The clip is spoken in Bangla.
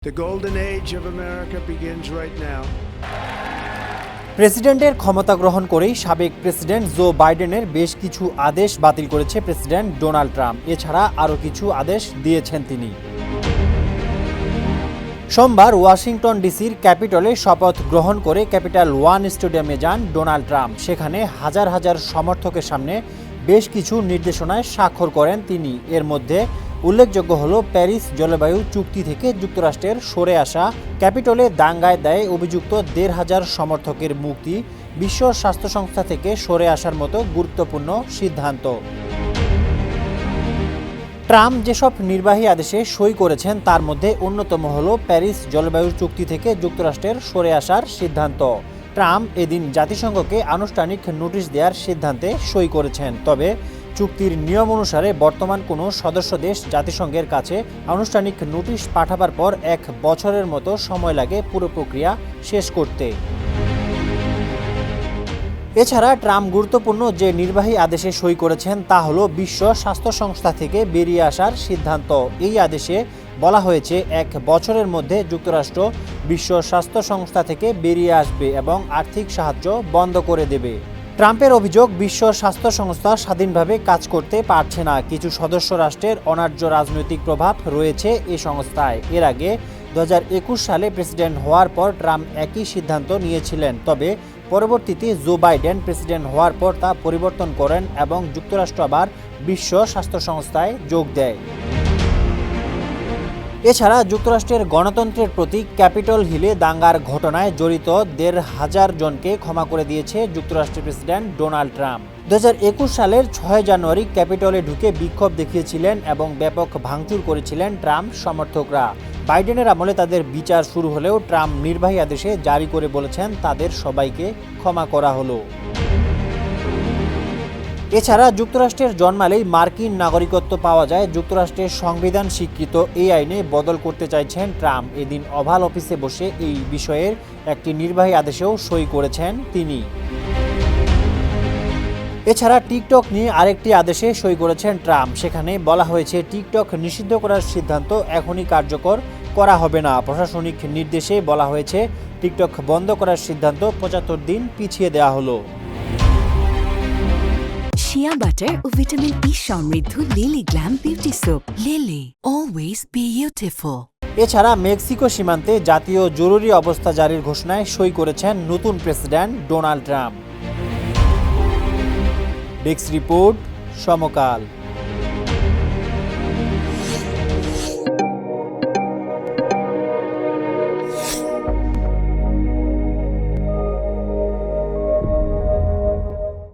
The golden age of America begins right now. প্রেসিডেন্টের ক্ষমতা গ্রহণ করেই সাবেক প্রেসিডেন্ট জো বাইডেনের বেশ কিছু আদেশ বাতিল করেছে প্রেসিডেন্ট ডোনাল্ড ট্রাম্প। এছাড়া আরও কিছু আদেশ দিয়েছেন তিনি। সোমবার ওয়াশিংটন ডিসির ক্যাপিটলে শপথ গ্রহণ করে ক্যাপিটাল ওয়ান স্টেডিয়ামে যান ডোনাল্ড ট্রাম্প। সেখানে হাজার হাজার সমর্থকের সামনে বেশ কিছু নির্দেশনায় স্বাক্ষর করেন তিনি। এর মধ্যে উল্লেখযোগ্য হল প্যারিস জলবায়ু চুক্তি থেকে যুক্তরাষ্ট্রের সরে আসা, ক্যাপিটলে দাঙ্গায় দায়ে অভিযুক্ত ১৫০০ সমর্থকের মুক্তি, বিশ্ব স্বাস্থ্য সংস্থা থেকে সরে আসার মতো গুরুত্বপূর্ণ সিদ্ধান্ত। ট্রাম্প যেসব নির্বাহী আদেশে সই করেছেন তার মধ্যে অন্যতম হল প্যারিস জলবায়ু চুক্তি থেকে যুক্তরাষ্ট্রের সরে আসার সিদ্ধান্ত। ট্রাম্প এদিন জাতিসংঘকে আনুষ্ঠানিক নোটিশ দেওয়ার সিদ্ধান্তে সই করেছেন। তবে চুক্তির নিয়ম অনুসারে বর্তমান কোনো সদস্য দেশ জাতিসংঘের কাছে আনুষ্ঠানিক নোটিশ পাঠাবার পর ১ বছরের মতো সময় লাগে পুরো প্রক্রিয়া শেষ করতে। এছাড়া ট্রাম্প গুরুত্বপূর্ণ যে নির্বাহী আদেশে সই করেছেন তা হলো বিশ্ব স্বাস্থ্য সংস্থা থেকে বেরিয়ে আসার সিদ্ধান্ত। এই আদেশে বলা হয়েছে ১ বছরের মধ্যে যুক্তরাষ্ট্র বিশ্ব স্বাস্থ্য সংস্থা থেকে বেরিয়ে আসবে এবং আর্থিক সাহায্য বন্ধ করে দেবে। ট্রাম্পের অভিযোগ, বিশ্ব স্বাস্থ্য সংস্থা স্বাধীনভাবে কাজ করতে পারছে না। কিছু সদস্য রাষ্ট্রের অন্যায্য রাজনৈতিক প্রভাব রয়েছে এ সংস্থায়। এর আগে ২০২১ সালে প্রেসিডেন্ট হওয়ার পর ট্রাম্প একই সিদ্ধান্ত নিয়েছিলেন। তবে পরবর্তীতে জো বাইডেন প্রেসিডেন্ট হওয়ার পর তা পরিবর্তন করেন এবং যুক্তরাষ্ট্র আবার বিশ্ব স্বাস্থ্য সংস্থায় যোগ দেয়। এছাড়া যুক্তরাষ্ট্রের গণতন্ত্রের প্রতীক ক্যাপিটল হিলে দাঙ্গার ঘটনায় জড়িত ১৫০০ জনকে ক্ষমা করে দিয়েছে যুক্তরাষ্ট্রের প্রেসিডেন্ট ডোনাল্ড ট্রাম্প। ২০২১ সালের ৬ জানুয়ারি ক্যাপিটলে ঢুকে বিক্ষোভ দেখিয়েছিলেন এবং ব্যাপক ভাঙচুর করেছিলেন ট্রাম্প সমর্থকরা। বাইডেনের আমলে তাদের বিচার শুরু হলেও ট্রাম্প নির্বাহী আদেশে জারি করে বলেছেন তাদের সবাইকে ক্ষমা করা হলো। এছাড়া যুক্তরাষ্ট্রের জন্মালেই মার্কিন নাগরিকত্ব পাওয়া যায়, যুক্তরাষ্ট্রের সংবিধান স্বীকৃত এই আইনে বদল করতে চাইছেন ট্রাম্প। এদিন ওভাল অফিসে বসে এই বিষয়ের একটি নির্বাহী আদেশেও সই করেছেন তিনি। এছাড়া টিকটক নিয়ে আরেকটি আদেশে সই করেছেন ট্রাম্প। সেখানে বলা হয়েছে টিকটক নিষিদ্ধ করার সিদ্ধান্ত এখনই কার্যকর করা হবে না। প্রশাসনিক নির্দেশে বলা হয়েছে টিকটক বন্ধ করার সিদ্ধান্ত ৭৫ দিন পিছিয়ে দেওয়া হলো। শিয়া বাটার ও ভিটামিন ই সমৃদ্ধ Lily glam beauty soap. Lily, always beautiful. এছাড়া মেক্সিকো সীমান্তে জাতীয় জরুরি অবস্থা জারির ঘোষণায় সই করেছেন নতুন president Donald Trump. Desk report, সমকাল।